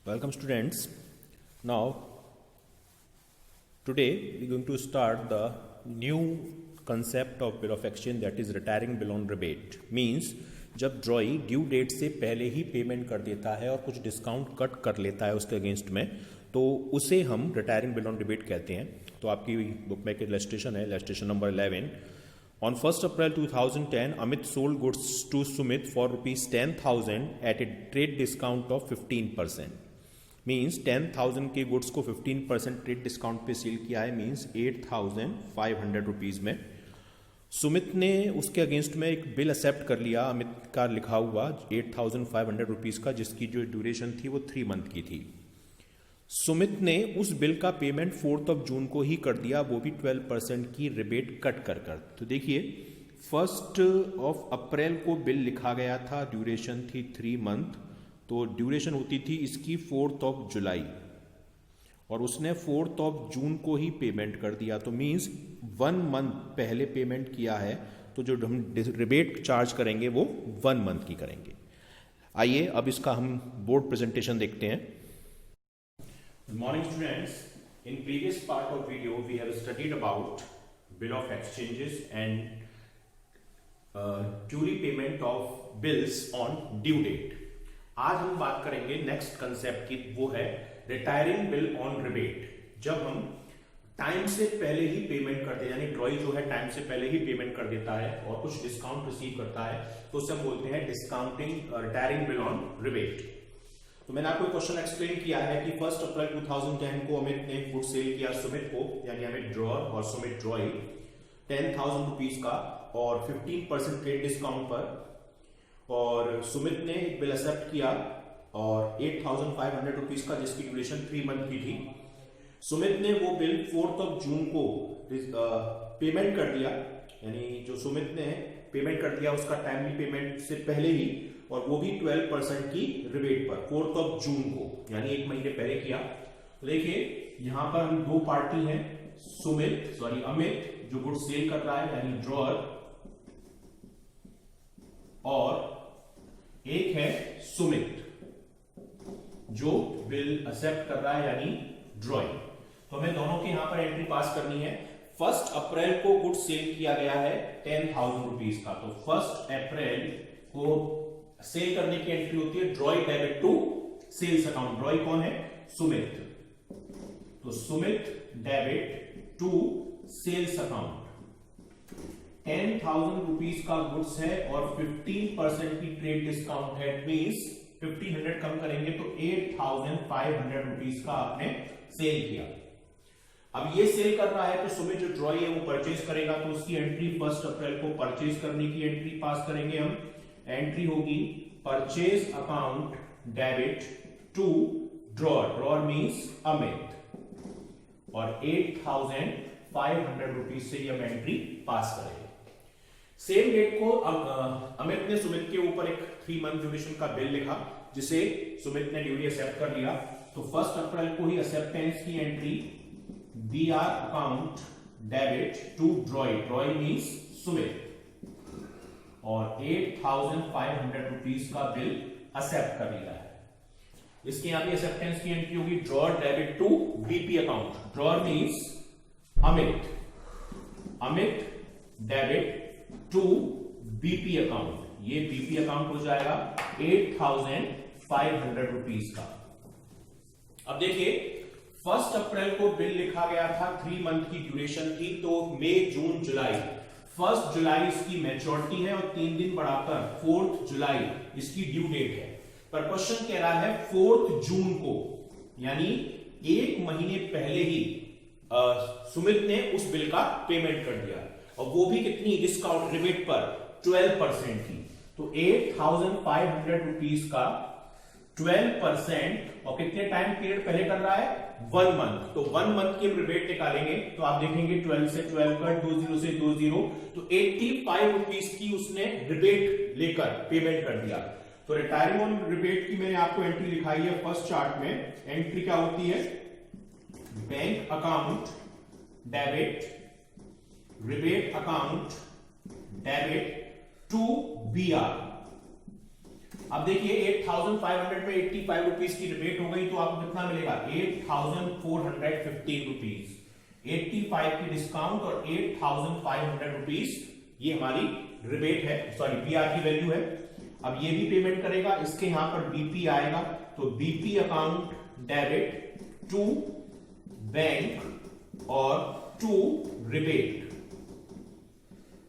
Welcome students. Now today we are going to start the new concept of bill of exchange, that is retiring bill on rebate. Means जब drawee due date से पहले ही payment कर देता है और कुछ discount cut कर लेता है उसके अगेंस्ट में, तो उसे हम रिटायरिंग बिल ऑन रिबेट कहते हैं। तो आपकी बुक में एक इलस्ट्रेशन है, illustration number 11। On 1st April 2010, Amit sold goods to Sumit for rupees 10,000 at a trade discount of 15%. Means 10,000 के गुड्स को 15% ट्रेड डिस्काउंट पे सेल किया है, मीन्स 8,500 रुपीज़ में। सुमित ने उसके अगेंस्ट में एक बिल एक्सेप्ट कर लिया, अमित का लिखा हुआ 8,500 रुपीज़ का, जिसकी जो ड्यूरेशन थी वो 3 मंथ की थी। सुमित ने उस बिल का पेमेंट 4 जून को ही कर दिया, वो भी 12% की रिबेट कट कर। तो देखिए 1 अप्रैल को बिल लिखा गया था, ड्यूरेशन थी 3 मंथ, तो ड्यूरेशन होती थी इसकी 4 जुलाई, और उसने 4 जून को ही पेमेंट कर दिया। तो मीन्स 1 मंथ पहले पेमेंट किया है, तो जो हम रिबेट चार्ज करेंगे वो 1 मंथ की करेंगे। आइए अब इसका हम बोर्ड प्रेजेंटेशन देखते हैं। Good morning students. In previous part of video we have studied about bill of exchanges and duly payment of bills on due date. आज हम बात करेंगे नेक्स्ट कंसेप्ट की, वो है रिटायरिंग बिल ऑन रिबेट। जब हम टाइम से पहले ही पेमेंट करते हैं, यानी ड्रॉई जो है टाइम से पहले ही पेमेंट कर देता है और कुछ डिस्काउंट रिसीव करता है, तो उसे हम बोलते हैं discounting retiring bill on rebate. तो मैंने आपको क्वेश्चन एक्सप्लेन किया है कि 1 अप्रैल 2010 को अमित ने गुड सेल किया सुमित को, यानी अमित ड्रॉअर और सुमित ड्रॉई 10,000 रुपीज का और 15% ट्रेड डिस्काउंट पर, और सुमित ने एक बिल एक्सेप्ट किया और 8,500 रुपीज का, जिसकी ड्यूरेशन 3 मंथ की थी। सुमित ने वो बिल 4 जून को पेमेंट कर दिया, यानी जो सुमित ने पेमेंट कर दिया उसका टाइमली पेमेंट से पहले ही, और वो भी 12% की रिबेट पर 4 जून को, यानी 1 महीने पहले किया। तो देखिए यहां पर हम 2 पार्टी हैं, अमित जो गुड सेल कर रहा है यानी ड्रॉअर, और एक है सुमित जो बिल एक्सेप्ट कर रहा है यानी ड्रॉई। तो हमें दोनों के यहां पर एंट्री पास करनी है। 1 अप्रैल को गुड सेल किया गया है 10,000 रुपीज का, तो 1 अप्रैल को सेल करने की एंट्री होती है drawee debit to sales account. Drawee कौन है? सुमित। तो Sumit debit to sales account 10,000 rupees का गुड्स है और 15% की ट्रेड डिस्काउंट है, मींस 1500 कम करेंगे तो 8,500 रुपीज का आपने सेल किया। अब ये सेल कर रहा है तो सुमित जो ड्रॉई है वो परचेज करेगा, तो उसकी एंट्री 1 अप्रैल को परचेज करने की एंट्री पास करेंगे हम। एंट्री होगी purchase account debit to drawer, drawer means Amit, और 8,500 रुपीज से हम एंट्री पास करेंगे। सेम डेट को अमित ने सुमित के ऊपर एक 3 मंथ ड्यूरेशन का बिल लिखा, जिसे सुमित ने ड्यूली एक्सेप्ट कर लिया। तो 1 अप्रैल को ही एक्सेप्टेंस की entry BR account debit to drawee, drawee means Sumit, और 8,500 रुपीज का बिल एक्सेप्ट कर लिया है। इसके यहां भी एक्सेप्टेंस की एंट्री होगी drawer debit to BP account, drawer means Amit, Amit debit to BP account, ये बीपी अकाउंट हो जाएगा 8,500 रुपीज का। अब देखिए 1 अप्रैल को बिल लिखा गया था, 3 मंथ की ड्यूरेशन थी, तो मई जून जुलाई, 1 जुलाई इसकी मैच्योरिटी है और 3 दिन बढ़ाकर 4 जुलाई इसकी ड्यू डेट है। पर क्वेश्चन कह रहा है 4 जून को, यानी 1 महीने पहले ही सुमित ने उस बिल का पेमेंट कर दिया, और वो भी कितनी डिस्काउंट रिबेट पर 12% की। तो 8,500 रुपीज का 12%, और कितने टाइम पीरियड पहले कर रहा है? 1 मंथ। तो 1 मंथ की रिबेट निकालेंगे तो आप देखेंगे 12 से 12 कट, 20 से 20, तो 85 रुपीज की उसने रिबेट लेकर पेमेंट कर दिया। तो रिटायरिंग ऑन रिबेट की मैंने आपको एंट्री लिखाई है फर्स्ट चार्ट में। एंट्री क्या होती है? Bank account debit rebate account debit to BR. अब देखिए 8,500 में 85 रुपीज की रिबेट हो गई तो आपको कितना मिलेगा 8,415 रुपीज, 85 की डिस्काउंट और 8,500 रुपीज ये हमारी रिबेट है, सॉरी बीआर की वैल्यू है। अब ये भी पेमेंट करेगा, इसके यहां पर बीपी आएगा, तो BP account debit to bank और टू रिबेट,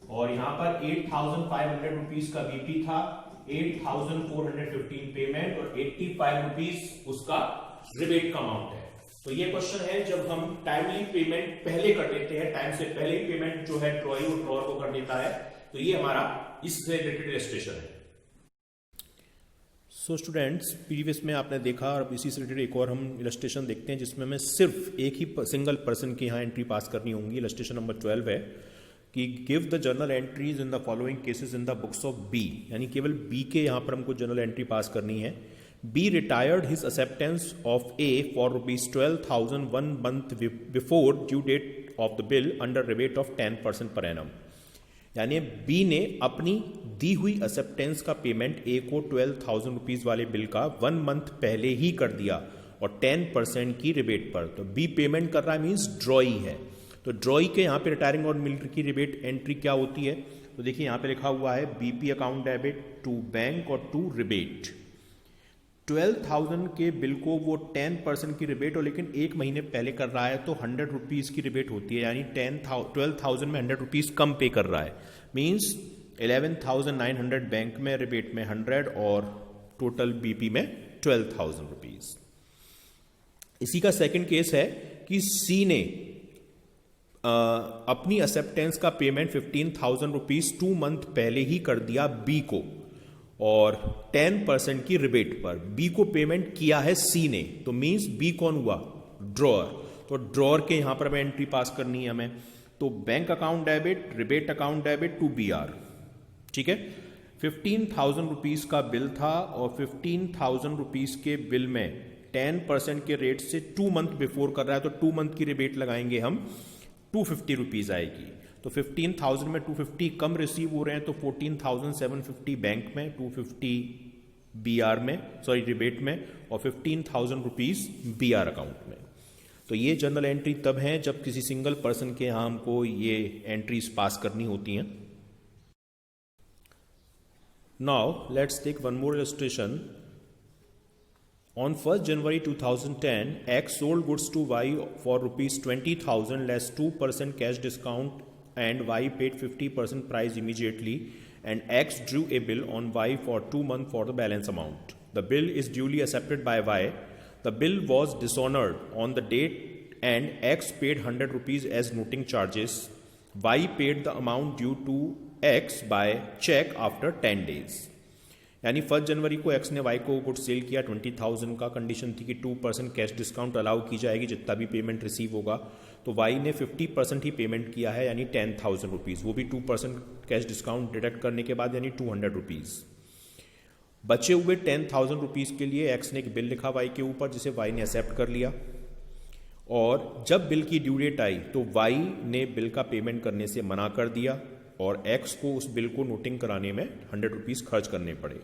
और यहां पर 8,500 रुपीज का बीपी था, 8,415 पेमेंट और 85 रुपीज उसका रिबेट का अमाउंट है। तो ये क्वेश्चन है जब हम टाइमली पेमेंट पहले कर देते हैं, टाइम से पहले ही पेमेंट जो है ड्रॉई और ड्रॉअर को कर देता है, तो ये हमारा इससे रिलेटेड इलस्ट्रेशन है। सो स्टूडेंट्स, प्रीवियस में आपने देखा और इसी से रिलेटेड एक और हम इलस्ट्रेशन देखते हैं जिसमें हमें सिर्फ एक ही सिंगल पर्सन की यहाँ एंट्री पास करनी होंगी। इलस्ट्रेशन नंबर 12 है कि give the journal entries in the following cases in the books of B, यानी केवल बी के यहाँ पर हमको जर्नल एंट्री पास करनी है। B retired his acceptance of a for ₹12,000 1 month before due date of the bill under rebate of 10% per annum, यानी बी ने अपनी दी हुई एक्सेप्टेंस का पेमेंट ए को 12,000 रुपीज वाले बिल का 1 month पहले ही कर दिया और 10% की रिबेट पर। तो बी पेमेंट कर रहा है मीन्स ड्रॉई है, तो ड्रॉई के यहाँ पे रिटायरिंग और मिल की रिबेट एंट्री क्या होती है, तो देखिए यहाँ पे लिखा हुआ है BP account debit to bank और टू रिबेट। 12,000 के बिल को वो 10% की रिबेट हो लेकिन एक महीने पहले कर रहा है तो 100 रुपीज़ की रिबेट होती है, यानी 12,000 में 100 रुपीज़ कम पे कर रहा है, मीन्स 11,900 बैंक में, रिबेट में 100 और टोटल बीपी में 12,000 रुपीज़। इसी का सेकंड केस है कि सी ने अपनी एक्सेप्टेंस का पेमेंट 15,000 रुपीज़ 2 month पहले ही कर दिया बी को और 10% की रिबेट पर। बी को पेमेंट किया है सी ने, तो मींस बी कौन हुआ, ड्रॉअर। तो ड्रॉअर के यहां पर हमें एंट्री पास करनी है हमें, तो bank account debit, rebate account debit to B R, ठीक है। 15,000 रुपीज का बिल था और 15,000 रुपीज के बिल में 10% के रेट से 2 month बिफोर कर रहा है, तो 2 month की रिबेट लगाएंगे हम, 250 रुपीज आएगी। तो 15,000 में 250 कम रिसीव हो रहे हैं, तो 14,750 बैंक में, 250 बीआर में, सॉरी रिबेट में, और 15,000 रुपीज बीआर अकाउंट में। तो ये जर्नल एंट्री तब है जब किसी सिंगल पर्सन के यहां हमको ये एंट्रीज पास करनी होती हैं। Now let's take one more illustration. On 1st January 2010, X sold goods to Y for ₹20,000 less 2% cash discount and Y paid 50% price immediately, and X drew a bill on Y for 2 months for the balance amount. The bill is duly accepted by Y. The bill was dishonored on the date and X paid 100 rupees as noting charges. Y paid the amount due to X by check after 10 days. यानी 1 जनवरी को x ने Y को good sale किया 20,000 का, condition थी कि 2% cash discount allow की जाएगी जितना भी पेमेंट रिसीव होगा, तो वाई ने 50% ही पेमेंट किया है यानी 10,000 रुपीज़, वो भी 2% कैश डिस्काउंट डिडक्ट करने के बाद यानी 200 रुपीज़। बचे हुए 10,000 रुपीज़ के लिए एक्स ने एक बिल लिखा वाई के ऊपर जिसे वाई ने एक्सेप्ट कर लिया, और जब बिल की ड्यू डेट आई तो वाई ने बिल का पेमेंट करने से मना कर दिया और एक्स को उस बिल को नोटिंग कराने में 100 रुपीज़ खर्च करने पड़े।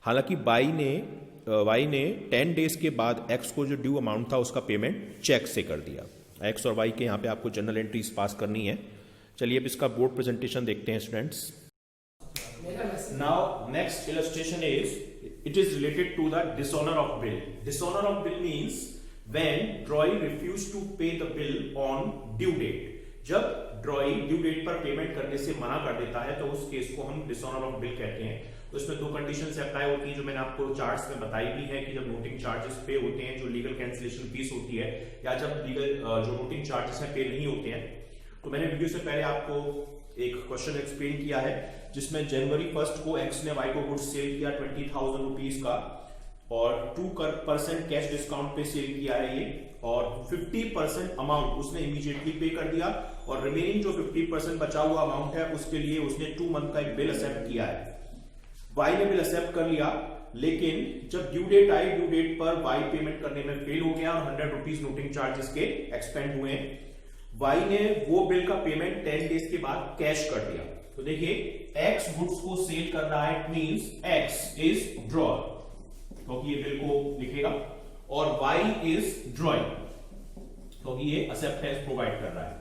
हालांकि वाई ने 10 डेज के बाद एक्स को जो ड्यू अमाउंट था उसका पेमेंट चेक से कर दिया। एक्स और वाई के यहाँ पे आपको जनरल एंट्रीज पास करनी है। चलिए अब इसका बोर्ड प्रेजेंटेशन देखते हैं students. Now next illustration it is related to the dishonour of bill. Dishonour of bill means when drawee refuse to pay the bill on due date. जब drawee due date पर payment करने से मना कर देता है तो उस केस को हम डिसऑनर ऑफ बिल कहते हैं। तो इसमें 2 कंडीशंस अप्लाई होती हैं जो मैंने आपको चार्ट्स में बताई भी है कि जब नोटिंग चार्जेस पे होते हैं, जो लीगल कैंसिलेशन फीस होती है, या जब लीगल जो नोटिंग चार्जेस हैं पे नहीं होते हैं। तो मैंने वीडियो से पहले आपको एक क्वेश्चन एक्सप्लेन किया है जिसमें जनवरी 1 को एक्स ने वाई को गुड्स सेल किया 20,000 रुपीज का और 2% कैश डिस्काउंट पे सेल किया है ये, और 50% अमाउंट उसने इमीडिएटली पे कर दिया और रिमेनिंग जो 50% बचा हुआ अमाउंट है उसके लिए उसने 2 मंथ का एक बिल एक्सेप्ट किया है। वाई ने बिल एक्सेप्ट कर लिया, लेकिन जब ड्यू डेट आई, ड्यू डेट पर वाई पेमेंट करने में फेल हो गया और 100 रुपीज नोटिंग चार्जेस के एक्सपेंड हुए। वाई ने वो बिल का पेमेंट 10 डेज के बाद कैश कर दिया। तो देखिए X गुड्स को सेल कर रहा है, it means X is drawer, क्योंकि ये बिल को लिखेगा, और Y इज ड्रॉइंग, क्योंकि ये एक्सेप्टेंस प्रोवाइड कर रहा है।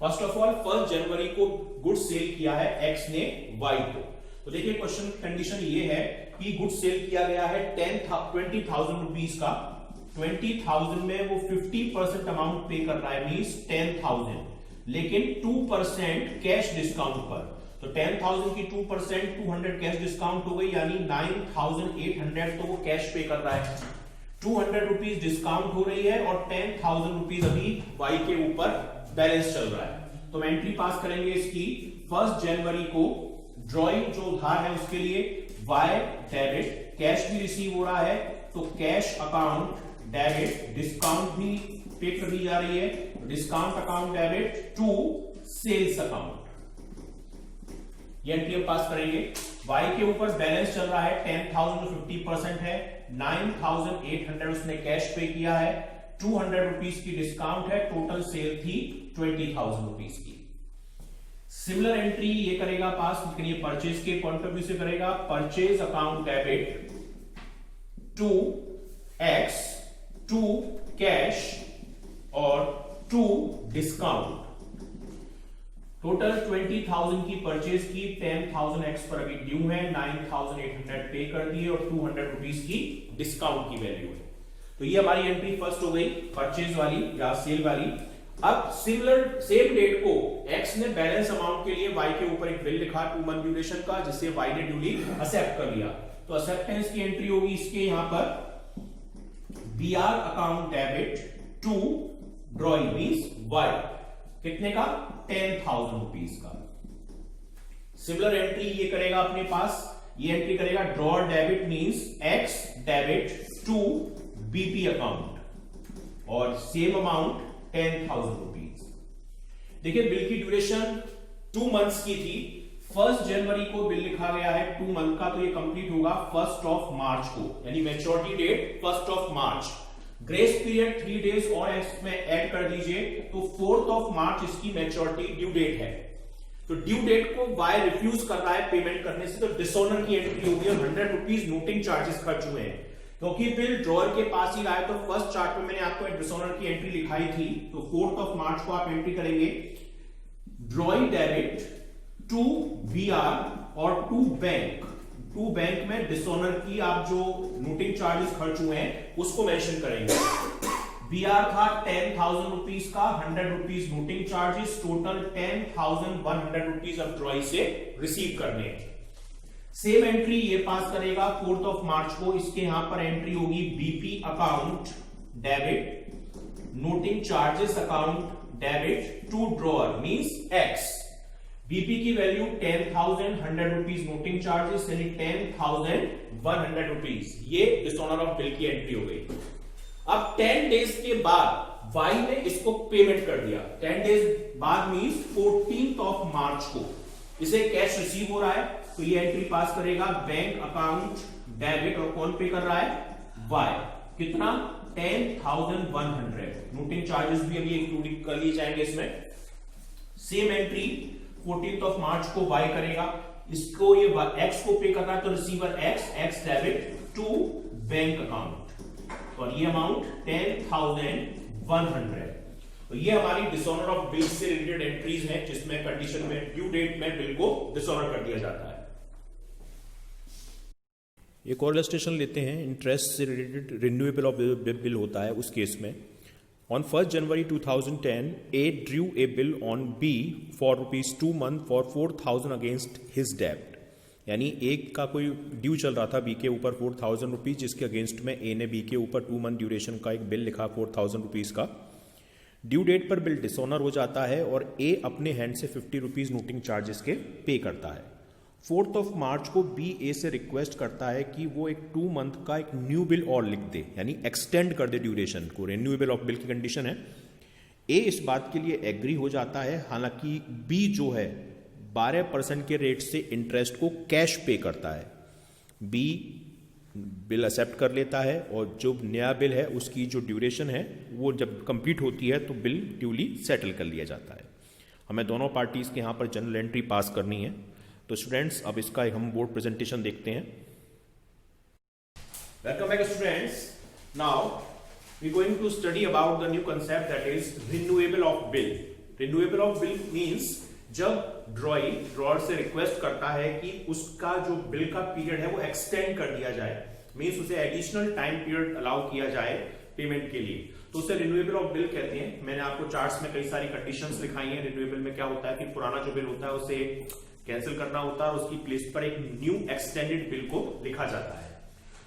फर्स्ट ऑफ ऑल 1 जनवरी को गुड्स सेल किया है X ने Y को। तो देखिए क्वेश्चन कंडीशन ये है कि गुड्स सेल किया गया है 20,000 रुपीज का, 20,000 में वो 50% अमाउंट पे कर रहा है, मींस 10,000, लेकिन 2% कैश डिस्काउंट पर। तो 10,000 की 2% 200 कैश डिस्काउंट हो गई, यानी 9,800 तो वो कैश पे कर रहा है, 200 रुपीज डिस्काउंट हो रही है और 10,000 रुपीज अभी वाई के ऊपर बैलेंस चल रहा है। तो एंट्री पास करेंगे इसकी 1 जनवरी को ड्रॉइंग जो उधार है उसके लिए वाई डेबिट, कैश भी रिसीव हो रहा है तो कैश अकाउंट डेबिट, डिस्काउंट भी पे कर दी जा रही है, discount account debit to sales account, ये एंट्री हम पास करेंगे। Y के ऊपर बैलेंस चल रहा है 10,000 50% है, 9,800 उसने कैश पे किया है, 200 रुपीज की डिस्काउंट है, टोटल सेल थी 20,000 रुपीज की। सिमिलर एंट्री ये करेगा पास, लेकिन ये परचेज के पॉइंट ऑफ व्यू से करेगा, purchase account debit to X to cash और टू डिस्काउंट। टोटल 20,000 की परचेज की, 10,000 X पर अभी ड्यू है, 9,800 पे कर दिए और 200 रुपीज की डिस्काउंट की वैल्यू है। तो ये हमारी एंट्री फर्स्ट हो गई परचेज वाली या सेल वाली। अब सिमिलर सेम डेट को X ने बैलेंस अमाउंट के लिए Y के ऊपर एक बिल लिखा 2 मंथ ड्यूरेशन का, जिसे Y ने ड्यूली एक्सेप्ट कर लिया। तो एक्सेप्टेंस की एंट्री होगी इसके यहां पर BR account debit to drawing means Y, कितने का 10,000 रुपीज का। सिमिलर एंट्री ये करेगा अपने पास, ये एंट्री करेगा drawer debit means X debit to BP account और सेम अमाउंट 10,000 रुपीज। देखिए बिल की ड्यूरेशन 2 मंथ्स की थी, 1 जनवरी को बिल लिखा गया है 2 मंथ का, तो ये कंप्लीट होगा 1 मार्च को, यानी मैच्योरिटी डेट 1 मार्च। ग्रेस पीरियड 3 डेज और इसमें ऐड कर दीजिए, तो 4 मार्च इसकी मैच्योरिटी ड्यू डेट है। तो ड्यू डेट को वाई रिफ्यूज कर रहा है पेमेंट करने से, तो डिसऑनर की एंट्री होगी और 100 रुपीज नोटिंग चार्जेस खर्च हुए हैं, क्योंकि बिल ड्रॉअर के पास ही आया। तो फर्स्ट चार्ट में मैंने आपको डिसऑनर की एंट्री लिखाई थी, तो 4 मार्च को आप एंट्री करेंगे ड्रॉइंग डेबिट टू BR और टू बैंक में डिसऑनर की आप जो नोटिंग चार्जेस खर्च हुए हैं उसको मेंशन करेंगे। BR था 10,000 रुपीज का, 100 rupees noting charges, total 10,100 rupees अब ड्रॉई से रिसीव करने। सेम एंट्री ये पास करेगा 4 मार्च को, इसके यहां पर एंट्री होगी BP account debit, noting charges account debit to drawer means X। BP की वैल्यू 10,000, 100 रुपीज नोटिंग चार्जेस यानी 10,100 रुपीज, ये डिसऑनर ऑफ बिल की एंट्री हो गई। अब 10 डेज के बाद Y ने इसको पेमेंट कर दिया, 10 डेज बाद मींस 14 मार्च को इसे कैश रिसीव हो रहा है, तो ये एंट्री पास करेगा बैंक अकाउंट डेबिट, और कौन पे कर रहा है Y, कितना 10,100, नोटिंग चार्जेस भी अभी इंक्लूड कर लिए जाएंगे इसमें। सेम एंट्री 14 मार्च को Y करेगा, इसको ये X को पे करना है, तो receiver X debit to bank account और ये अमाउंट 10,100। तो ये हमारी डिसऑनर ऑफ बिल से रिलेटेड एंट्रीज हैं, जिसमें कंडीशन में ड्यू डेट में बिल को डिसऑनर कर दिया जाता है। एक और इलस्ट्रेशन लेते हैं, इंटरेस्ट से रिलेटेड रिन्यूएबल ऑफ बिल होता है उस केस में। On 1st January 2010, A drew a bill on B for ₹2 month for 4,000 against his debt। यानी A का कोई ड्यू चल रहा था B के ऊपर 4,000 रुपीज, जिसके अगेंस्ट में A ने B के ऊपर 2 मंथ ड्यूरेशन का एक बिल लिखा 4,000 रुपीज का। ड्यू डेट पर बिल डिसऑनर हो जाता है और A अपने हैंड से 50 रुपीज नोटिंग चार्जेस के पे करता है। 4 मार्च को B A से रिक्वेस्ट करता है कि वो एक 2 मंथ का एक न्यू बिल और लिख दे, यानी एक्सटेंड कर दे ड्यूरेशन को, रिन्यूएबल ऑफ बिल की कंडीशन है। A इस बात के लिए एग्री हो जाता है, हालांकि B जो है 12% के रेट से इंटरेस्ट को कैश पे करता है। B बिल एक्सेप्ट कर लेता है और जो नया बिल है उसकी जो ड्यूरेशन है वो जब कंप्लीट होती है तो बिल ड्यूली सेटल कर लिया जाता है। हमें दोनों पार्टीज के यहाँ पर जनरल एंट्री पास करनी है। तो स्टूडेंट्स अब इसका हम बोर्ड प्रेजेंटेशन देखते हैं। Welcome back students. Now we going to study about the new concept that is renewable of bill. Renewable of bill means जब ड्रॉअर से रिक्वेस्ट करता है कि उसका जो बिल का पीरियड है वो एक्सटेंड कर दिया जाए, मींस उसे एडिशनल टाइम पीरियड अलाउ किया जाए पेमेंट के लिए, तो उसे रिन्यूएबल ऑफ बिल कहते हैं। मैंने आपको चार्ट्स में कई सारी कंडीशंस दिखाई हैं। रिन्यूएबल में क्या होता है कि पुराना जो बिल होता है उसे कैंसिल करना होता है और उसकी प्लेस पर एक न्यू एक्सटेंडेड बिल को लिखा जाता है।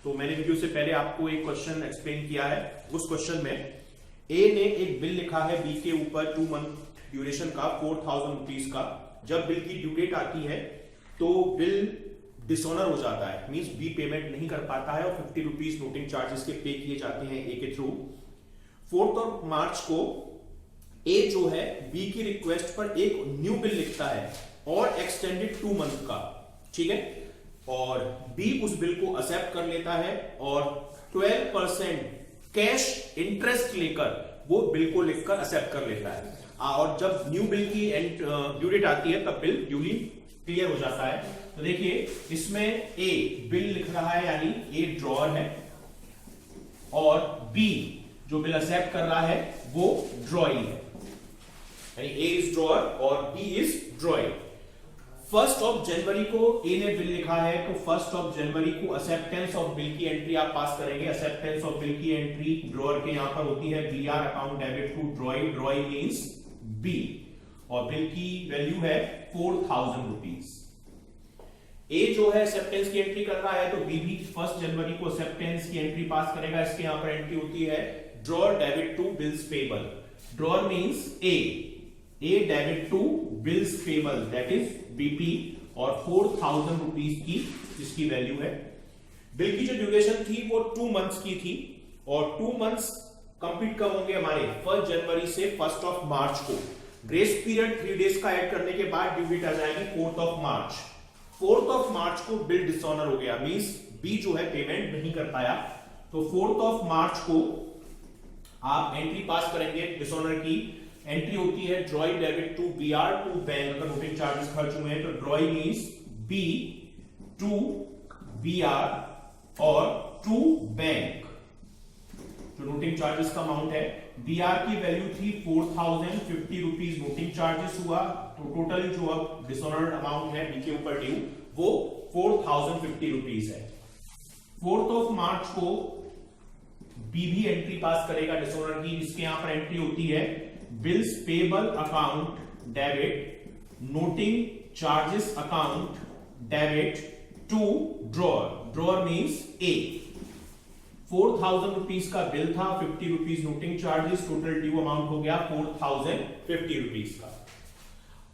तो मैंने वीडियो से पहले आपको एक क्वेश्चन एक्सप्लेन किया है। उस क्वेश्चन में ए ने एक बिल लिखा है बी के ऊपर 2 मंथ ड्यूरेशन का 4000 रुपीज का। जब बिल की ड्यू डेट आती है तो बिल डिसऑनर हो जाता है, मींस बी पेमेंट नहीं कर पाता है और 50 रुपीज नोटिंग चार्जेस के पे किए जाते हैं ए के थ्रू। 4 मार्च को ए जो है बी की रिक्वेस्ट पर एक न्यू बिल लिखता है और एक्सटेंडेड 2 मंथ का, ठीक है, और बी उस बिल को एक्सेप्ट कर लेता है और 12% कैश इंटरेस्ट लेकर वो बिल को लिखकर एक्सेप्ट कर लेता है। और जब न्यू बिल की ड्यू डेट आती है तब बिल ड्यूली क्लियर हो जाता है। तो देखिए इसमें ए बिल लिख रहा है यानी ए ड्रॉअर है और बी जो बिल एक्सेप्ट कर रहा है वो ड्रॉई है, यानी ए इज ड्रॉअर और बी इज ड्रॉई। 1 जनवरी को ए ने बिल लिखा है तो 1 जनवरी को एक्सेप्टेंस ऑफ बिल की एंट्री आप पास करेंगे। एक्सेप्टेंस ऑफ बिल की एंट्री ड्रॉअर के यहां पर होती है BR account debit to drawee, drawee means B, और बिल की वैल्यू है 4000 रुपीज। ए जो है एक्सेप्टेंस की एंट्री कर रहा है तो बी भी 1 जनवरी को एक्सेप्टेंस की एंट्री पास करेगा। इसके यहां पर एंट्री होती है drawer debit to bills payable. Drawer means A debit to bills payable that is BP और 4000 रुपीज की जिसकी वैल्यू है। बिल की जो ड्यूरेशन थी वो 2 मंथ्स की थी और 2 मंथ्स कंप्लीट कब होंगे हमारे 1 जनवरी से 1 मार्च को। ग्रेस पीरियड 3 डेज का ऐड करने के बाद ड्यू डेट आ जाएगी 4 मार्च। 4 मार्च को बिल डिसऑनर हो गया, मींस बी जो है पेमेंट नहीं कर पाया। तो 4 मार्च को आप एंट्री पास करेंगे डिसऑनर की। एंट्री होती है drawee debit to BR to bank, अगर नोटिंग चार्जेस खर्च हुए हैं तो drawee means B to BR और टू बैंक। जो नोटिंग चार्जेस का अमाउंट है, बीआर की वैल्यू थी 4050 रुपीज नोटिंग चार्जेस हुआ, तो टोटल जो अब डिसऑनर्ड अमाउंट है बी के ऊपर ड्यू वो 4050 रुपीज है। 4 मार्च को बी भी एंट्री पास करेगा डिसऑनर की, जिसके यहां पर एंट्री होती है bills payable account debit, noting charges account debit to drawer, drawer means A. 4000 rupees का बिल था, 50 rupees noting charges, total due amount हो गया 4050 रुपीज का।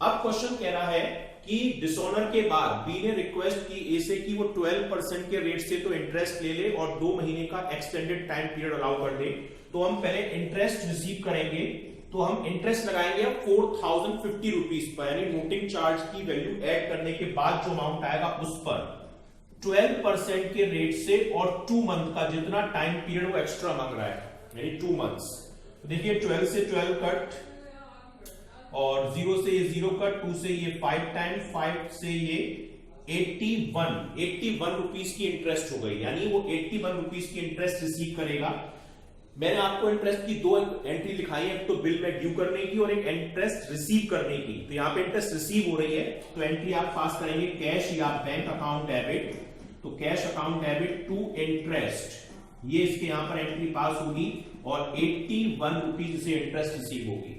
अब क्वेश्चन कह रहा है कि डिसऑनर के बाद बी ने रिक्वेस्ट की ए से कि वो 12% के रेट से तो इंटरेस्ट ले ले और 2 महीने का एक्सटेंडेड टाइम पीरियड अलाउ कर दे। तो हम पहले इंटरेस्ट रिसीव करेंगे, तो हम इंटरेस्ट लगाएंगे 4050 रुपीज पर, यानी नोटिंग चार्ज की वैल्यू ऐड करने के बाद जो अमाउंट आएगा उस पर 12% के रेट से और 2 मंथ का जितना टाइम पीरियड वो एक्स्ट्रा मांग रहा है, यानी 2 मंथ्स। तो देखिए 12 से 12 कट और 0 से ये 0 कट, 2 से ये 5 टाइम, 5 से ये 81 रुपीज की इंटरेस्ट हो गई, यानी वो 81 रुपीज की इंटरेस्ट रिसीव करेगा। मैंने आपको इंटरेस्ट की 2 एंट्री लिखाई है, एक तो बिल में ड्यू करने की और एक इंटरेस्ट रिसीव करने की। तो यहाँ पे इंटरेस्ट रिसीव हो रही है तो एंट्री आप पास करेंगे कैश या बैंक अकाउंट डेबिट, तो cash account debit to interest, ये इसके यहां पर एंट्री पास होगी और 81 रुपीज से इंटरेस्ट रिसीव होगी।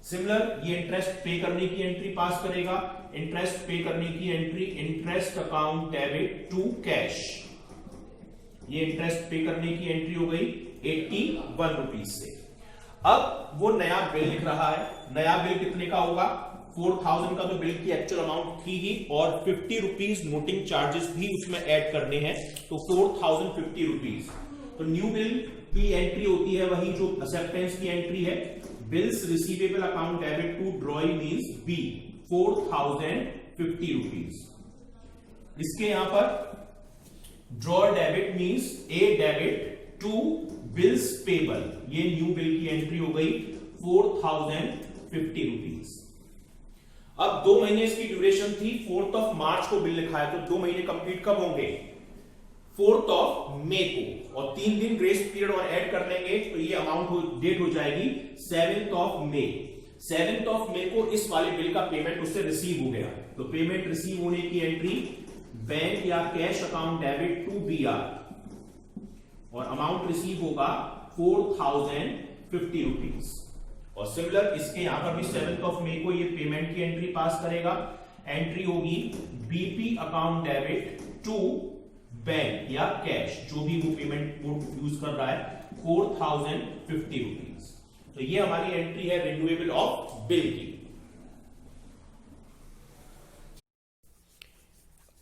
सिमिलर ये इंटरेस्ट पे करने की एंट्री पास करेगा, इंटरेस्ट पे करने की entry interest account debit to cash, ये इंटरेस्ट पे करने की एंट्री हो गई 81 रुपीज से। अब वो नया बिल लिख रहा है, नया बिल कितने का होगा 4000 का, तो बिल की एक्चुअल अमाउंट थी ही और 50 रुपीज नोटिंग चार्जेस भी उसमें ऐड करने हैं, तो 4050 रुपीज। तो न्यू बिल की एंट्री होती है वही जो एक्सेप्टेंस की एंट्री है, bills receivable account debit to drawee means B 4050 rupees. इसके यहां पर draw debit means A debit to bills payable, ये न्यू बिल की एंट्री हो गई 4050 रुपीज। अब 2 महीने इसकी ड्यूरेशन थी, 4th ऑफ मार्च को बिल लिखा है, तो 2 महीने कंप्लीट कब होंगे? 4th ऑफ मे को, और 3 दिन ग्रेस पीरियड और ऐड कर लेंगे तो ये अमाउंट डेट हो जाएगी 7th of May. 7th of May को इस वाले बिल का पेमेंट उससे रिसीव हो गया, तो पेमेंट रिसीव होने की एंट्री बैंक या cash account debit to BR, और अमाउंट रिसीव होगा 4050 रुपीज। और सिमिलर इसके यहां पर भी 7th ऑफ मे को ये पेमेंट की एंट्री पास करेगा, एंट्री होगी BP account debit to bank या कैश, जो भी वो पेमेंट कोड यूज कर रहा है, 4050 रुपीज। तो ये हमारी एंट्री है रिन्यूएबल ऑफ बिल की।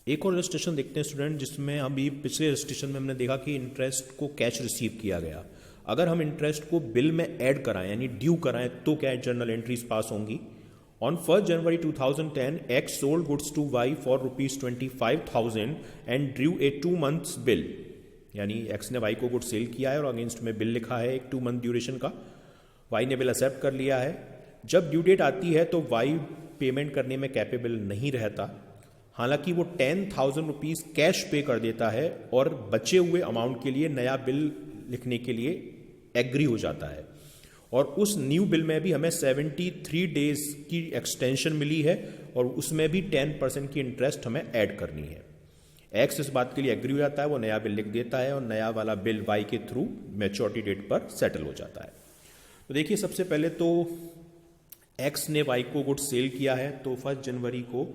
एक और रजिस्ट्रेशन देखते हैं स्टूडेंट, जिसमें अभी पिछले रजिस्ट्रेशन में हमने देखा कि इंटरेस्ट को कैश रिसीव किया गया। अगर हम इंटरेस्ट को बिल में ऐड कराएं यानी ड्यू कराएं तो क्या जर्नल एंट्रीज पास होंगी? On 1 January 2010 X sold goods to Y for ₹25,000 and due a 2 months bill, यानी X ने Y को गुड सेल किया है और अगेंस्ट में बिल लिखा है एक 2 month ड्यूरेशन का। Y ने बिल एक्सेप्ट कर लिया है। जब ड्यू डेट आती है तो Y पेमेंट करने में कैपेबल नहीं रहता, हालांकि वो 10,000 रुपीज कैश पे कर देता है और बचे हुए अमाउंट के लिए नया बिल लिखने के लिए एग्री हो जाता है। और उस न्यू बिल में भी हमें 73 डेज की एक्सटेंशन मिली है और उसमें भी 10% की इंटरेस्ट हमें ऐड करनी है। एक्स इस बात के लिए एग्री हो जाता है, वो नया बिल लिख देता है और नया वाला बिल वाई के थ्रू मैच्योरिटी डेट पर सेटल हो जाता है। तो देखिए, सबसे पहले तो एक्स ने वाई को गुड सेल किया है, तो 1 जनवरी को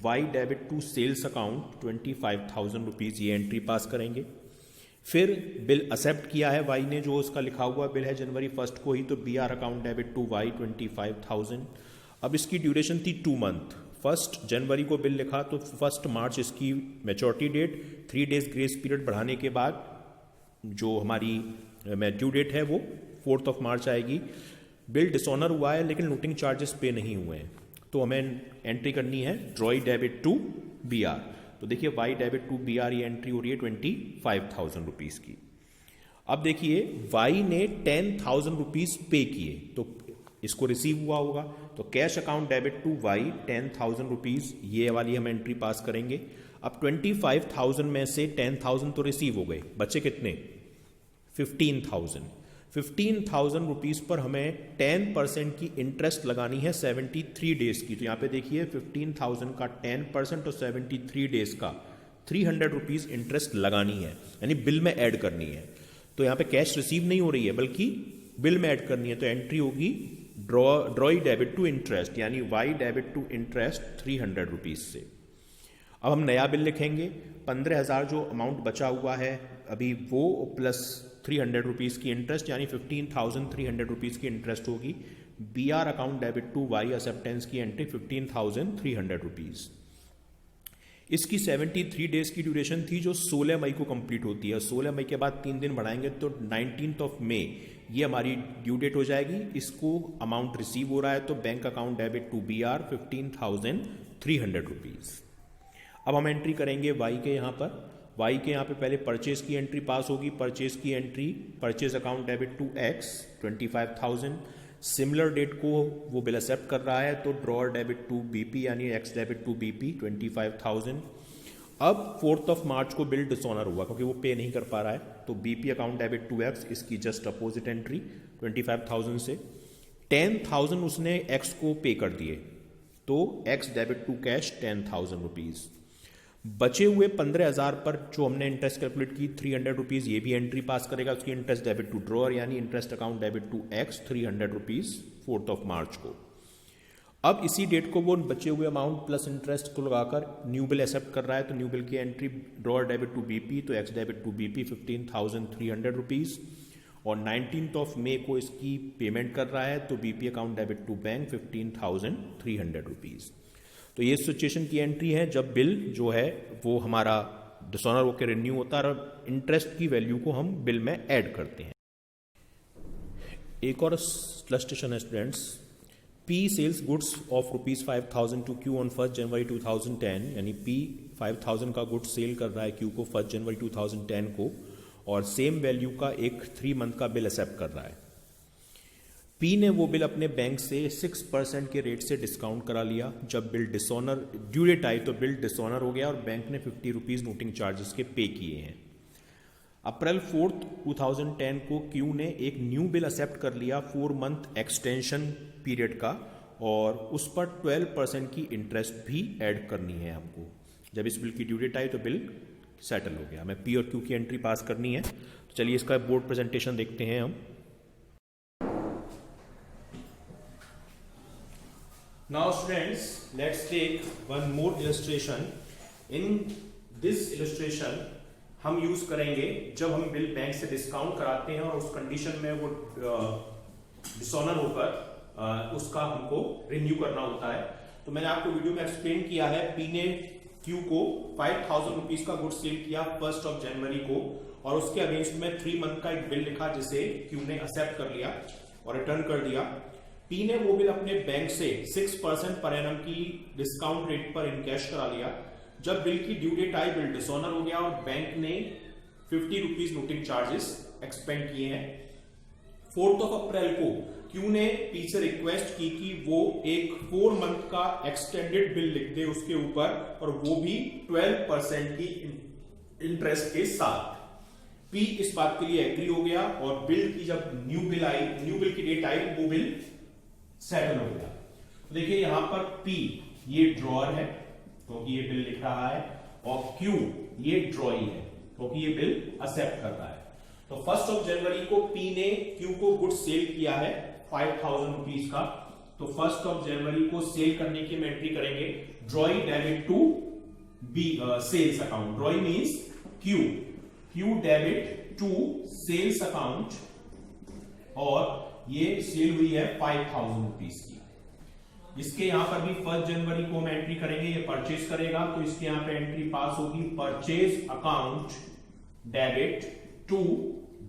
Y debit to sales account 25,000 rupees ये एंट्री पास करेंगे। फिर बिल एक्सेप्ट किया है वाई ने, जो उसका लिखा हुआ बिल है जनवरी 1 को ही, तो B R account debit to Y 25,000। अब इसकी ड्यूरेशन थी 2 month, 1 जनवरी को बिल लिखा तो 1 मार्च इसकी maturity date, 3 days grace period बढ़ाने के बाद जो हमारी ड्यू डेट है वो 4th ऑफ मार्च आएगी। बिल डिसऑनर हुआ है लेकिन लूटिंग चार्जेस पे नहीं हुए हैं, तो हमें एंट्री करनी है drawee debit to B R. तो देखिए Y debit to B R ये एंट्री हो रही है 25,000 रुपीज की। अब देखिए वाई ने 10,000 रुपीज पे किए तो इसको रिसीव हुआ होगा, तो cash account debit to Y 10,000 rupees ये वाली हम एंट्री पास करेंगे। अब 25,000 में से 10,000 तो रिसीव हो गए, बचे कितने? 15,000। 15,000 रुपीज पर हमें 10% की इंटरेस्ट लगानी है 73 डेज की। तो यहां पे देखिए 15,000 का 10% और 73 डेज का 300 रुपीज इंटरेस्ट लगानी है, यानी बिल में ऐड करनी है। तो यहां पे कैश रिसीव नहीं हो रही है बल्कि बिल में ऐड करनी है, तो एंट्री होगी ड्रॉई डेबिट टू इंटरेस्ट, यानी Y debit to interest 300 rupees से। अब हम नया बिल लिखेंगे, 15,000 जो अमाउंट बचा हुआ है अभी वो प्लस 300 रुपीज़ की इंटरेस्ट, यानी 15,300 रुपीज़ की इंटरेस्ट होगी। B R account debit to Y acceptance की एंट्री 15,300 रुपीज़। इसकी 73 डेज की ड्यूरेशन थी जो 16 मई को कंप्लीट होती है। 16 मई के बाद 3 दिन बढ़ाएंगे तो 19th ऑफ मे ये हमारी ड्यू डेट हो जाएगी। इसको अमाउंट रिसीव हो रहा है तो bank account debit to B R 15,300 rupees. अब हम एंट्री करेंगे वाई के यहाँ पर। वाई के यहाँ पे पहले परचेज की एंट्री पास होगी। परचेज की entry purchase account debit to X 25,000। Similar date को वो बिल एक्सेप्ट कर रहा है तो ड्रॉअर डेबिट टू बीपी यानी एक्स डेबिट टू बीपी 25,000। अब 4th ऑफ मार्च को बिल डिसऑनर हुआ क्योंकि वो पे नहीं कर पा रहा है, तो BP account debit to X, इसकी जस्ट अपोजिट एंट्री 25,000 से 10,000 उसने एक्स को पे कर दिए तो X debit to cash 10,000 rupees. बचे हुए 15,000 पर जो हमने इंटरेस्ट कैलकुलेट की 300 रुपीज, ये भी एंट्री पास करेगा। उसकी इंटरेस्ट डेबिट टू ड्रॉअर यानी interest account debit to X 300 rupees 4th of March को। अब इसी डेट को वो बचे हुए अमाउंट प्लस इंटरेस्ट को लगाकर न्यू बिल एक्सेप्ट कर रहा है, तो न्यू बिल की entry drawer debit to BP, तो X debit to BP 15,300 rupees. और 19th ऑफ मे को इसकी पेमेंट कर रहा है तो BP account debit to bank 15,300 rupees. तो ये सिचुएशन की एंट्री है जब बिल जो है वो हमारा डिसऑनर होकर रिन्यू होता है और इंटरेस्ट की वैल्यू को हम बिल में ऐड करते हैं। एक और इलस्ट्रेशन है students, P sells goods of ₹5,000 to Q on 1 January 2010, यानी पी 5,000 का गुड्स सेल कर रहा है क्यू को 1 जनवरी 2010 को और सेम वैल्यू का एक 3 मंथ का बिल एक्सेप्ट कर रहा है। पी ने वो बिल अपने बैंक से 6% के रेट से डिस्काउंट करा लिया। जब बिल डिसऑनर ड्यू डेट आई तो बिल डिसऑनर हो गया और बैंक ने 50 रुपीज़ नोटिंग चार्जेस के पे किए हैं। अप्रैल 4, 2010 को क्यू ने एक न्यू बिल एक्सेप्ट कर लिया 4 मंथ एक्सटेंशन पीरियड का, और उस पर 12% की इंटरेस्ट भी ऐड करनी है हमको। जब इस बिल की ड्यू डेट आई तो बिल सेटल हो गया। हमें पी और क्यू की एंट्री पास करनी है। तो चलिए इसका बोर्ड प्रेजेंटेशन देखते हैं हम। Now students, let's take one more illustration. In this illustration हम यूज करेंगे जब हम बिल बैंक से डिस्काउंट कराते हैं और उस कंडीशन में वो डिसऑनर होकर उसका हमको रिन्यू करना होता है। तो मैंने आपको वीडियो में एक्सप्लेन किया है, पी ने क्यू को 5000 रुपीज का गुड सेल किया 1 जनवरी को, और उसके अगेंस्ट में 3 मंथ का एक बिल लिखा जिसे क्यू ने एक्सेप्ट कर लिया और रिटर्न कर दिया। पी ने वो बिल अपने बैंक से 6% पर एनम की डिस्काउंट रेट पर इनकैश करा लिया। जब बिल की ड्यू डेट आई बिल डिसऑनर हो गया और बैंक ने 50 रुपीज नोटिंग चार्जेस एक्सपेंड किए हैं। 4 अप्रैल को क्यू ने पी से रिक्वेस्ट की कि वो एक 4 मंथ का एक्सटेंडेड बिल लिख दे उसके ऊपर, और वो भी 12% की इंटरेस्ट के साथ। पी इस बात के लिए एग्री हो गया और बिल की जब न्यू बिल की डेट आई वो बिल सेटल हो गया। तो देखिए यहां पर P ये ड्रॉअर है क्योंकि ये बिल लिख रहा है, और Q ये ड्रॉई है क्योंकि ये बिल एक्सेप्ट कर रहा है। तो 1 जनवरी को P ने Q को गुड सेल किया है 5000 रुपीज का। तो 1 जनवरी को सेल करने की हम एंट्री करेंगे drawee debit to B sales account. Drawee means Q debit to sales account, और ये सेल हुई है 5000 रुपीज की। इसके यहां पर भी 1 जनवरी को हम एंट्री करेंगे, ये परचेज करेगा तो इसके यहां पे एंट्री पास होगी purchase account debit to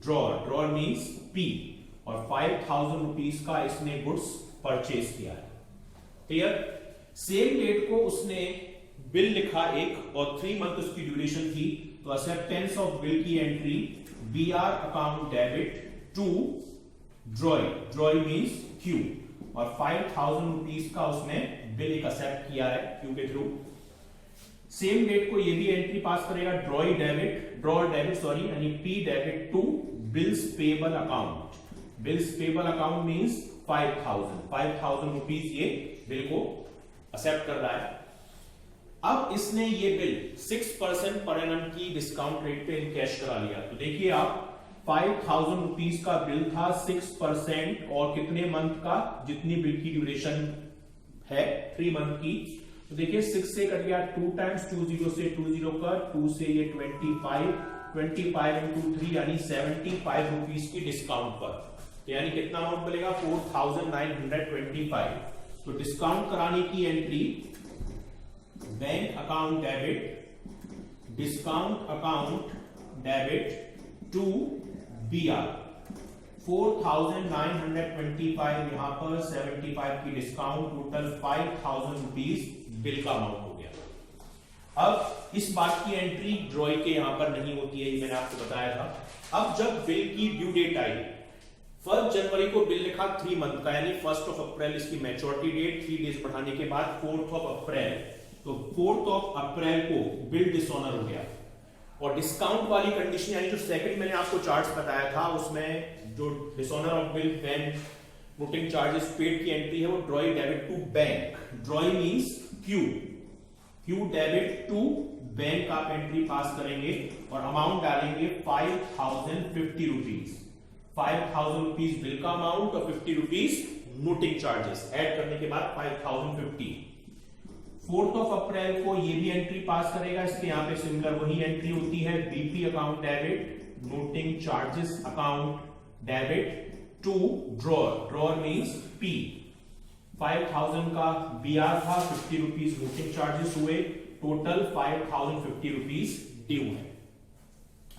drawer means P, और 5000 रुपीज का इसने गुड्स परचेज किया है। क्लियर? सेम डेट को उसने बिल लिखा एक, और 3 मंथ उसकी ड्यूरेशन थी, तो एक्सेप्टेंस ऑफ बिल की entry BR account debit to drawee means Q, और 5000 रुपीज का उसने बिल एक एक्सेप्ट किया है Q के थ्रू। सेम डेट को ये भी एंट्री पास करेगा ड्रॉअर डेबिट यानी P debit to bills payable account. Bills payable account means 5000 rupees ये बिल को एक्सेप्ट कर रहा है। अब इसने ये बिल 6% पर एनम की डिस्काउंट रेट पे इनकैश करा लिया। तो देखिए आप 5000 रुपीज का बिल था 6% और कितने मंथ का, जितनी बिल की ड्यूरेशन है 3 मंथ की। तो देखिए 6 से कट गया 2 टाइम्स 20 से 20 का 2 से ये 25 into 3 यानी 75 रुपीज की डिस्काउंट पर। तो यानी कितना अमाउंट मिलेगा 4925। तो डिस्काउंट कराने की entry bank account debit discount account debit to BR 4925, यहां पर 75 की डिस्काउंट, टोटल 5000 रुपीज बिल का अमाउंट हो गया। अब इस बात की एंट्री ड्रॉई के यहां पर नहीं होती है, ये मैंने आपको बताया था। अब जब बिल की ड्यू डेट आई 1 जनवरी को बिल लिखा 3 मंथ का, यानी 1 अप्रैल इसकी मैच्योरिटी डेट, 3 डेज बढ़ाने के बाद 4 अप्रैल। तो 4 अप्रैल को बिल डिसऑनर हो गया, और डिस्काउंट वाली कंडीशन यानी जो सेकंड मैंने आपको चार्ट्स बताया था उसमें जो dishonour of bill bank noting charges paid की एंट्री है वो drawee debit to bank. Drawee means Q debit to bank आप एंट्री पास करेंगे और अमाउंट डालेंगे 5050 रुपीज। 5000 रुपीज बिल का अमाउंट और 50 रुपीज नोटिंग चार्जेस ऐड करने के बाद 5050। 4 अप्रैल को ये भी एंट्री पास करेगा, इसके यहाँ पे सिमिलर वही एंट्री होती है BP account debit noting charges account debit to drawer means P। 5000 का BR था, 50 रुपीज नोटिंग चार्जेस हुए, टोटल 5050 रुपीज ड्यू है।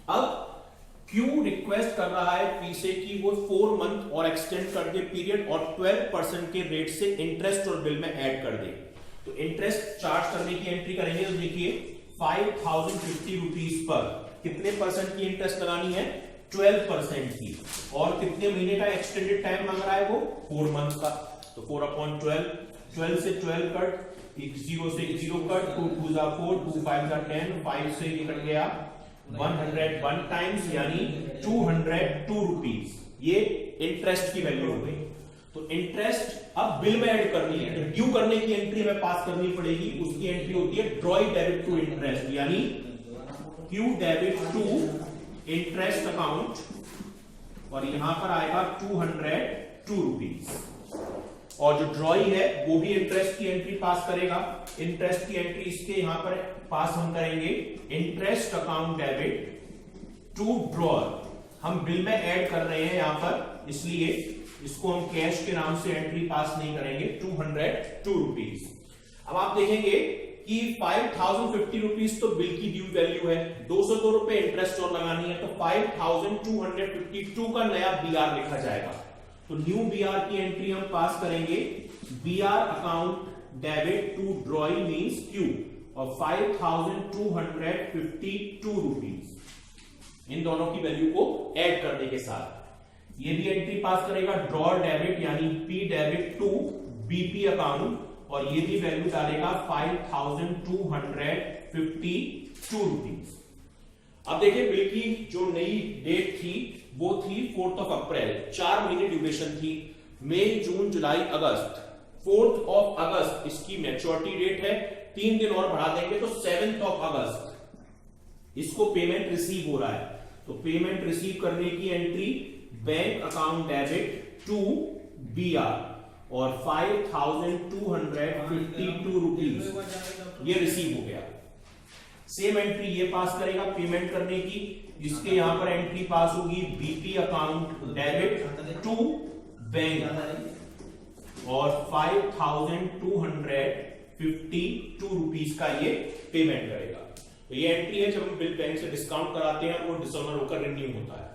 अब Q रिक्वेस्ट कर रहा है P से कि वो 4 मंथ और एक्सटेंड कर दे पीरियड, और 12% के रेट से इंटरेस्ट और बिल में ऐड कर दे। तो इंटरेस्ट चार्ज करने की एंट्री करेंगे, तो देखिए 5050 रुपीज पर कितने परसेंट की इंटरेस्ट लगानी है 12% की, और कितने महीने का एक्सटेंडेड टाइम मांग रहा है वो 4 मंथ का। तो 4/12, 12 से 12 कट, 0 से 0 कट, 2 2 जा 4, 2 5 जा 10, 5 से ये कट गया 101 टाइम्स, यानी 202 रुपीज। ये इंटरेस्ट की वैल्यू हो गई। तो इंटरेस्ट अब बिल में ऐड करनी है, तो ड्यू करने की एंट्री में पास करनी पड़ेगी। उसकी एंट्री होती है ड्रॉई डेबिट टू इंटरेस्ट, यानी Q debit to interest account, और यहां पर आएगा 202 रुपीज। और जो ड्रॉई है वो भी इंटरेस्ट की एंट्री पास करेगा। इंटरेस्ट की एंट्री इसके यहां पर पास हम करेंगे, interest account debit to drawer. हम बिल में ऐड कर रहे हैं यहां पर, इसलिए इसको हम कैश के नाम से एंट्री पास नहीं करेंगे। 202 रुपीज। अब आप देखेंगे कि 5050 रुपीज तो बिल की ड्यू वैल्यू है, 202 रुपए इंटरेस्ट और लगानी है, तो 5252 का नया बीआर लिखा जाएगा। तो न्यू बीआर की एंट्री हम पास करेंगे, BR account debit to drawee means Q, और 5252 रुपीज इन दोनों की वैल्यू को ऐड करने के साथ ये भी एंट्री पास करेगा, ड्रॉ डेबिट यानी P debit to BP account, और ये भी वैल्यू डालेगा 5252 रुपीज। अब देखिए बिल की जो नई डेट थी वो थी 4 अप्रैल, 4 महीने ड्यूरेशन थी, मई जून जुलाई अगस्त। 4 अगस्त इसकी मैच्योरिटी डेट है, 3 दिन और बढ़ा देंगे तो 7 अगस्त इसको पेमेंट रिसीव हो रहा है। तो पेमेंट रिसीव करने की entry bank account debit to BR, और 5252 रुपीज ये रिसीव हो गया। सेम एंट्री ये पास करेगा पेमेंट करने की, जिसके यहां पर एंट्री पास होगी BP account debit to bank, और 5252 रुपीज का ये पेमेंट करेगा। तो ये एंट्री है जब हम बिल बैंक से डिस्काउंट कराते हैं, वो डिसऑनर होकर रिन्यू होता है।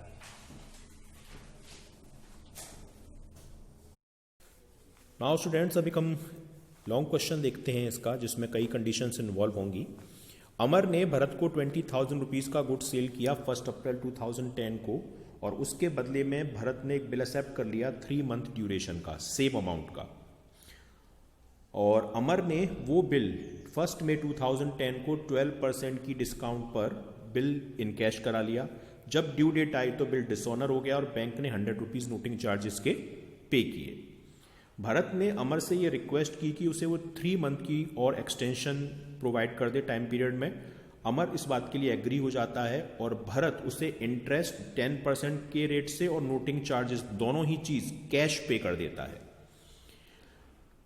नाउ स्टूडेंट्स, अभी हम लॉन्ग क्वेश्चन देखते हैं इसका, जिसमें कई कंडीशंस इन्वॉल्व होंगी। अमर ने भरत को 20,000 रुपीज का गुड सेल किया 1 अप्रैल 2010 को, और उसके बदले में भरत ने एक बिल एक्सेप्ट कर लिया 3 मंथ ड्यूरेशन का, सेम अमाउंट का। और अमर ने वो बिल 1 मई 2010 को 12% की डिस्काउंट पर बिल इन कैश करा लिया। जब ड्यू डेट आई तो बिल डिसऑनर हो गया और बैंक ने 100 रुपीज नोटिंग चार्जेस के पे किए। भरत ने अमर से ये रिक्वेस्ट की कि उसे वो 3 मंथ की और एक्सटेंशन प्रोवाइड कर दे टाइम पीरियड में। अमर इस बात के लिए एग्री हो जाता है, और भरत उसे इंटरेस्ट 10% के रेट से और नोटिंग चार्जेस दोनों ही चीज कैश पे कर देता है।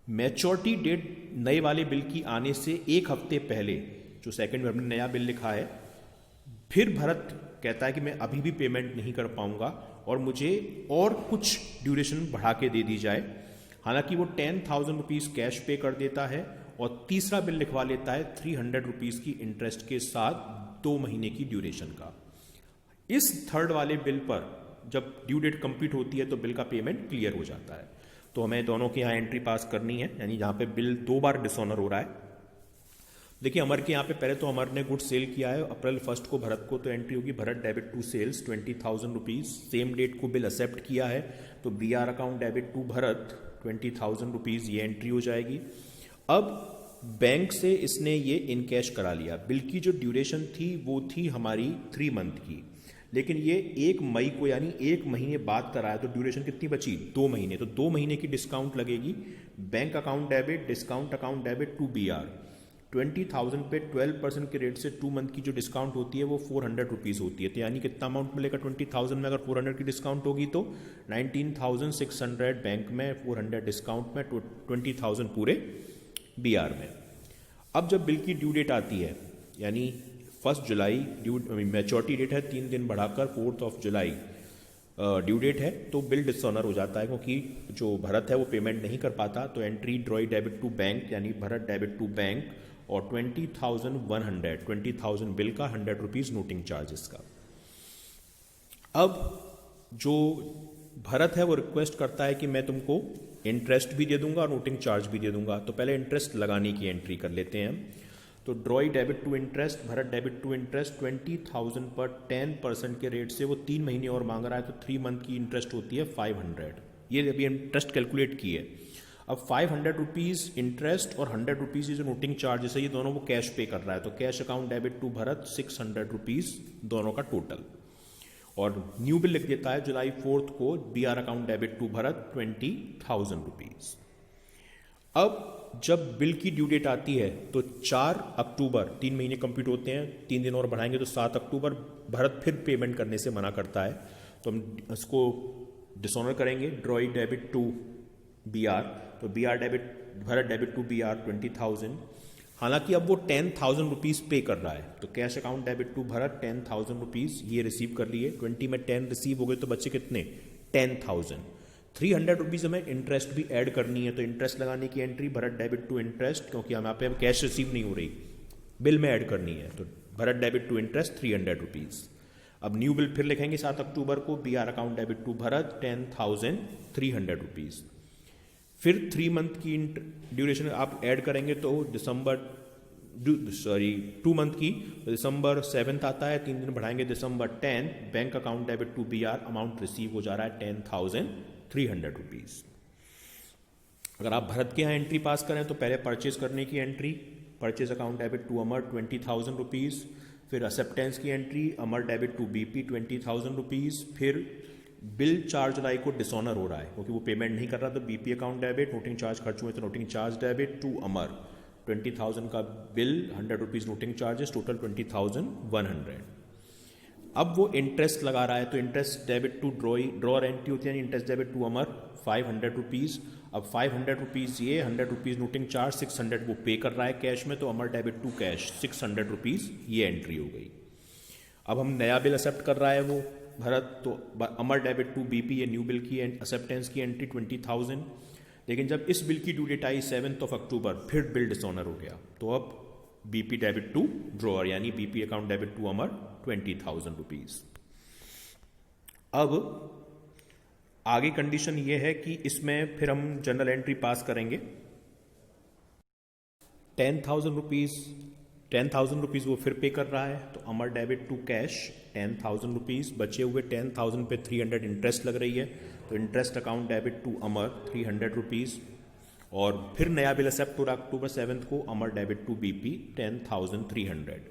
मैच्योरिटी डेट नए वाले बिल की आने से 1 हफ्ते पहले, जो सेकंड में हमने नया बिल लिखा है, फिर भरत कहता है कि मैं अभी भी पेमेंट नहीं कर पाऊंगा और मुझे और कुछ ड्यूरेशन बढ़ा के दे दी जाए। हालांकि वो 10,000 रुपीज कैश पे कर देता है और तीसरा बिल लिखवा लेता है 300 रुपीज की इंटरेस्ट के साथ 2 महीने की ड्यूरेशन का। इस थर्ड वाले बिल पर जब ड्यू डेट कंप्लीट होती है तो बिल का पेमेंट क्लियर हो जाता है। तो हमें दोनों की यहाँ एंट्री पास करनी है, यानी जहां पे बिल 2 बार डिसऑनर हो रहा है। देखिए अमर के यहाँ पे पहले तो अमर ने गुड सेल किया है अप्रैल 1 को भरत को, तो एंट्री होगी Bharat debit to sales 20,000 rupees. Same date को बिल एक्सेप्ट किया है तो BR account debit to Bharat 20,000 rupees, ये एंट्री हो जाएगी। अब बैंक से इसने ये इन कैश करा लिया। बिल की जो ड्यूरेशन थी वो थी हमारी 3 मंथ की, लेकिन ये 1 मई को यानी 1 महीने बाद कराया, तो ड्यूरेशन कितनी बची 2 महीने। तो 2 महीने की डिस्काउंट लगेगी। Bank account debit discount account debit to BR 20,000 पे 12% के रेट से 2 मंथ की जो डिस्काउंट होती है वो 400 रुपीज होती है। तो यानी कितना अमाउंट मिलेगा 20,000 में, अगर 400 की डिस्काउंट होगी तो 19,600 बैंक में, 400 डिस्काउंट में, 20,000 पूरे बीआर में। अब जब बिल की ड्यू डेट आती है यानी 1 जुलाई मैच्योरिटी डेट है, 3 दिन बढ़ाकर 4 जुलाई ड्यू डेट है, तो बिल डिसऑनर हो जाता है क्योंकि जो भरत है वो पेमेंट नहीं कर पाता। तो entry drawee debit to bank यानी भरत डेबिट टू बैंक और 20,000 बिल का 100 रुपीज नोटिंग चार्जेस का। अब जो भरत है वो रिक्वेस्ट करता है कि मैं तुमको इंटरेस्ट भी दे दूंगा और नोटिंग चार्ज भी दे दूंगा। तो पहले इंटरेस्ट लगाने की एंट्री कर लेते हैं। तो drawee debit to interest, Bharat debit to interest 20,000 पर 10% के रेट से वो 3 महीने और मांग रहा है, तो 3 मंथ की इंटरेस्ट होती है 500। ये अभी इंटरेस्ट कैलकुलेट की है। अब 500 रुपीज़ इंटरेस्ट और 100 रुपीज़ जो नोटिंग चार्जेस है, ये दोनों वो कैश पे कर रहा है, तो cash account debit to Bharat 600 rupees दोनों का टोटल। और न्यू बिल लिख देता है जुलाई 4 को, BR account debit to Bharat 20,000 rupees. अब जब बिल की ड्यू डेट आती है तो 4 अक्टूबर, 3 महीने कंप्लीट होते हैं, 3 दिन और बढ़ाएंगे तो 7 अक्टूबर भरत फिर पेमेंट करने से मना करता है, तो हम इसको डिसऑनर करेंगे। ड्रॉई डेबिट टू BR, तो BR debit, Bharat debit to BR 20,000। हालांकि अब वो 10,000 रुपीज़ पे कर रहा है, तो cash account debit to Bharat 10,000 rupees ये रिसीव कर लिए। 20 में 10 रिसीव हो गए तो बच्चे कितने, 10,000। 300 रुपीज़ हमें इंटरेस्ट भी ऐड करनी है, तो इंटरेस्ट लगाने की entry Bharat debit to interest, क्योंकि हम यहाँ पे कैश रिसीव नहीं हो रही, बिल में ऐड करनी है, तो Bharat debit to interest 300 rupees. अब न्यू बिल फिर लिखेंगे 7 अक्टूबर को, BR account debit to Bharat 10,300 rupees. फिर 3 मंथ की ड्यूरेशन आप ऐड करेंगे तो 2 मंथ की, तो दिसंबर 7 आता है, 3 दिन बढ़ाएंगे दिसंबर 10, bank account debit to BR amount receive हो जा रहा है 10,300 रुपीज़। अगर आप भरत के यहाँ एंट्री पास करें तो पहले परचेज करने की entry, purchase account debit to Amar 20,000 rupees, फिर एक्सेप्टेंस की entry Amar debit to BP 20,000 rupees, फिर बिल 4 जुलाई को डिसऑनर हो रहा है क्योंकि वो पेमेंट नहीं कर रहा, तो BP account debit, noting charge खर्च हुए तो noting charge debit to Amar 20,000 का bill, 100 rupees noting charges, total 20,100। अब वो इंटरेस्ट लगा रहा है, तो interest debit to drawer entry होती है, interest debit to Amar 500 rupees. अब 500 रुपीज़ ये, 100 रुपीज़ नोटिंग चार्ज, 600 वो पे कर रहा है कैश में, तो अमर डेबिट टू कैश 600 रुपीज़ ये एंट्री हो गई। अब हम नया बिल एक्सेप्ट कर रहा है वो भरत, तो अमर डेबिट टू BP ये न्यू बिल की एक्सेप्टेंस की एंट्री 20,000। लेकिन जब इस बिल की ड्यू डेट आई 7 अक्टूबर, फिर बिल डिसऑनर हो गया, तो अब BP डेबिट टू ड्रॉअर, यानी BP account debit to Amar 20,000 rupees. अब आगे कंडीशन ये है कि इसमें फिर हम जनरल एंट्री पास करेंगे। 10,000 रुपीज़ वो फिर पे कर रहा है, तो अमर डेबिट टू कैश 10,000 रुपीज़, बचे हुए 10,000 पे 300 इंटरेस्ट लग रही है, तो interest account debit to Amar 300 rupees. और फिर नया बिल एक्सेप्ट हो रहा अक्टूबर 7 को, अमर डेबिट टू BP 10,300।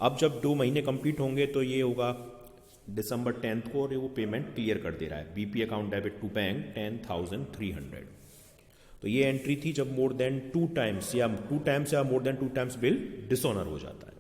अब जब 2 महीने कंप्लीट होंगे तो ये होगा दिसंबर 10 को, और वो पेमेंट क्लियर कर दे रहा है, BP account debit to bank 10,300। तो ये एंट्री थी जब मोर देन 2 टाइम्स या more than 2 times bill dishonour हो जाता है।